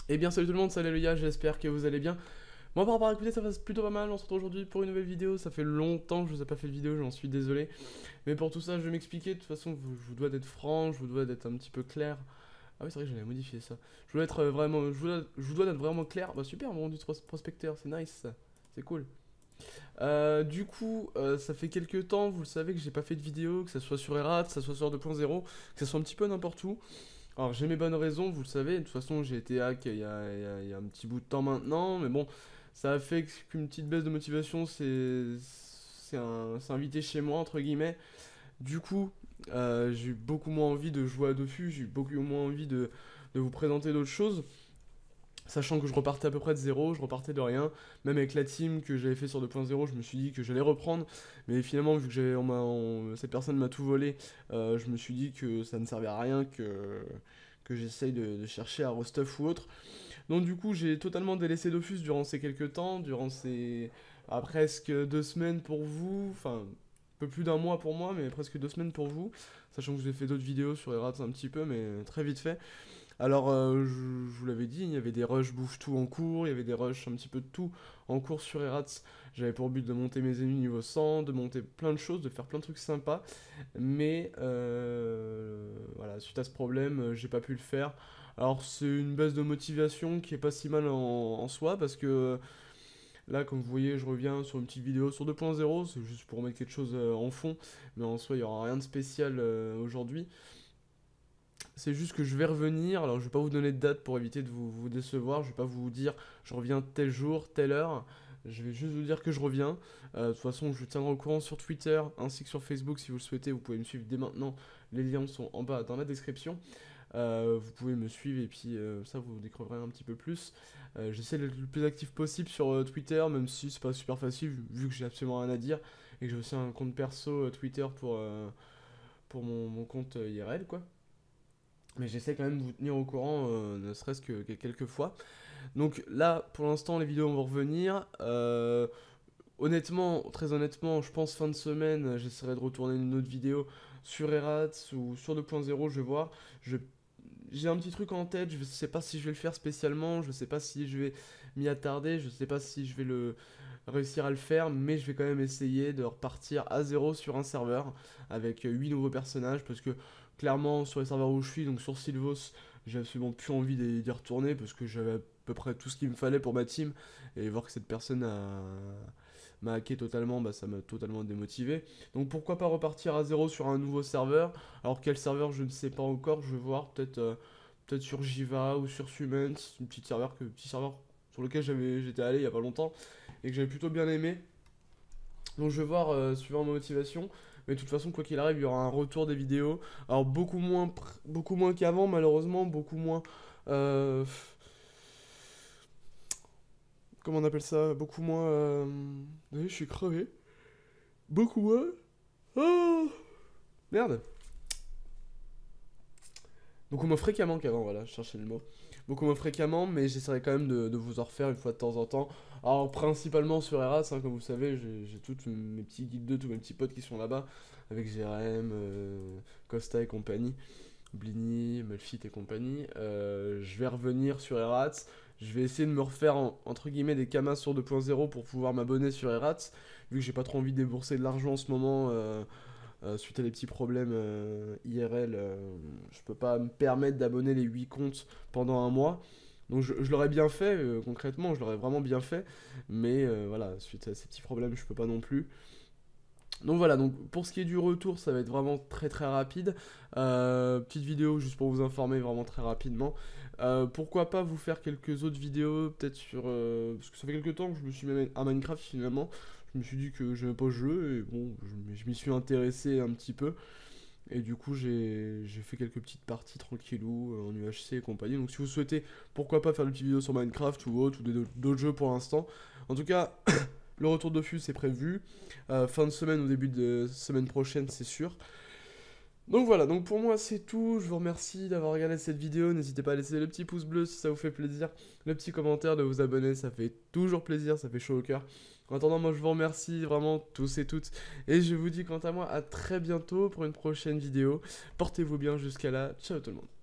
Eh bien salut tout le monde, salut les gars, j'espère que vous allez bien. Moi par rapport à écouter ça passe plutôt pas mal, on se retrouve aujourd'hui pour une nouvelle vidéo, ça fait longtemps que je vous ai pas fait de vidéo, j'en suis désolé. Mais pour tout ça je vais m'expliquer, de toute façon je vous dois d'être franc, je vous dois d'être un petit peu clair. Ah oui c'est vrai que j'avais modifié ça. Je dois être vraiment, je vous dois d'être vraiment clair. Bah super, mon du prospecteur, c'est nice ça, c'est cool. Du coup, ça fait quelques temps, vous le savez que j'ai pas fait de vidéo, que ça soit sur Erat, que ça soit sur 2.0, que ça soit un petit peu n'importe où. Alors j'ai mes bonnes raisons, vous le savez, de toute façon j'ai été hack il y a un petit bout de temps maintenant, mais bon, ça a fait qu'une petite baisse de motivation c'est invité chez moi, entre guillemets. Du coup, j'ai eu beaucoup moins envie de jouer à Dofus, j'ai eu beaucoup moins envie de vous présenter d'autres choses, sachant que je repartais à peu près de zéro, je repartais de rien, même avec la team que j'avais fait sur 2.0, je me suis dit que j'allais reprendre, mais finalement vu que cette personne m'a tout volé, je me suis dit que ça ne servait à rien que j'essaye de chercher à restuff ou autre. Donc du coup j'ai totalement délaissé Dofus durant ces quelques temps, durant ces presque 2 semaines pour vous, enfin un peu plus d'un mois pour moi, mais presque 2 semaines pour vous, sachant que je vous ai fait d'autres vidéos sur Erats un petit peu, mais très vite fait. Alors, je vous l'avais dit, il y avait des rushs bouffe tout en cours, il y avait des rushs un petit peu de tout en cours sur Erats. J'avais pour but de monter mes ennemis niveau 100, de monter plein de choses, de faire plein de trucs sympas. Mais voilà, suite à ce problème, j'ai pas pu le faire. Alors, c'est une baisse de motivation qui est pas si mal en soi, parce que là, comme vous voyez, je reviens sur une petite vidéo sur 2.0, c'est juste pour mettre quelque chose en fond, mais en soi, il y aura rien de spécial aujourd'hui. C'est juste que je vais revenir, alors je vais pas vous donner de date pour éviter de vous décevoir, je vais pas vous dire je reviens tel jour, telle heure, je vais juste vous dire que je reviens. De toute façon, je vous tiendrai au courant sur Twitter ainsi que sur Facebook si vous le souhaitez, vous pouvez me suivre dès maintenant, les liens sont en bas dans la description. Vous pouvez me suivre et puis ça vous découvrirez un petit peu plus. J'essaie d'être le plus actif possible sur Twitter, même si c'est pas super facile vu que j'ai absolument rien à dire et que j'ai aussi un compte perso Twitter pour mon compte IRL quoi. Mais j'essaie quand même de vous tenir au courant, ne serait-ce que quelques fois. Donc là, pour l'instant, les vidéos vont revenir. Honnêtement, très honnêtement, je pense fin de semaine, j'essaierai de retourner une autre vidéo sur Erats ou sur 2.0, je vais voir. Je- J'ai un petit truc en tête, je sais pas si je vais le faire spécialement, je sais pas si je vais m'y attarder, je sais pas si je vais réussir à le faire, mais je vais quand même essayer de repartir à zéro sur un serveur avec 8 nouveaux personnages parce que clairement sur les serveurs où je suis, donc sur Sylvos, j'ai absolument plus envie d'y retourner parce que j'avais à peu près tout ce qu'il me fallait pour ma team et voir que cette personne m'a hacké totalement, bah, ça m'a totalement démotivé. Donc pourquoi pas repartir à zéro sur un nouveau serveur. Alors quel serveur je ne sais pas encore, je vais voir peut-être sur Jiva ou sur Sumens, petit serveur sur lequel j'étais allé il y a pas longtemps et que j'avais plutôt bien aimé. Donc je vais voir suivant ma motivation. Mais de toute façon, quoi qu'il arrive, il y aura un retour des vidéos. Alors beaucoup moins qu'avant, malheureusement, beaucoup moins. euh, Comment on appelle ça? Beaucoup moins. Je suis crevé. Beaucoup moins. Oh merde. Beaucoup moins fréquemment qu'avant, voilà, je cherchais le mot. Beaucoup moins fréquemment, mais j'essaierai quand même de vous en refaire une fois de temps en temps. Alors, principalement sur Eras, hein, comme vous savez, j'ai tous mes petits guides de tous mes petits potes qui sont là-bas, avec Jérém, Costa et compagnie, Blini, Melfit et compagnie. Je vais revenir sur Erats. Je vais essayer de me refaire, entre guillemets, des camas sur 2.0 pour pouvoir m'abonner sur Erats, vu que j'ai pas trop envie de débourser de l'argent en ce moment. Suite à des petits problèmes IRL, je peux pas me permettre d'abonner les 8 comptes pendant un mois. Donc je l'aurais bien fait, concrètement, je l'aurais vraiment bien fait. Mais voilà, suite à ces petits problèmes, je peux pas non plus. Donc voilà, donc pour ce qui est du retour, ça va être vraiment très très rapide. Petite vidéo juste pour vous informer vraiment très rapidement. Pourquoi pas vous faire quelques autres vidéos, peut-être sur... parce que ça fait quelques temps que je me suis mis à Minecraft finalement. Je me suis dit que j'aimais pas le jeu et bon, je m'y suis intéressé un petit peu. Et du coup, j'ai fait quelques petites parties tranquillou en UHC et compagnie. Donc si vous souhaitez, pourquoi pas faire des petites vidéos sur Minecraft ou autre, ou d'autres jeux pour l'instant. En tout cas, le retour de Fuse est prévu. Fin de semaine ou début de semaine prochaine, c'est sûr. Donc voilà, donc pour moi c'est tout, je vous remercie d'avoir regardé cette vidéo, n'hésitez pas à laisser le petit pouce bleu si ça vous fait plaisir, le petit commentaire, de vous abonner, ça fait toujours plaisir, ça fait chaud au cœur. En attendant, moi je vous remercie vraiment tous et toutes, et je vous dis quant à moi à très bientôt pour une prochaine vidéo, portez-vous bien jusqu'à là, ciao tout le monde.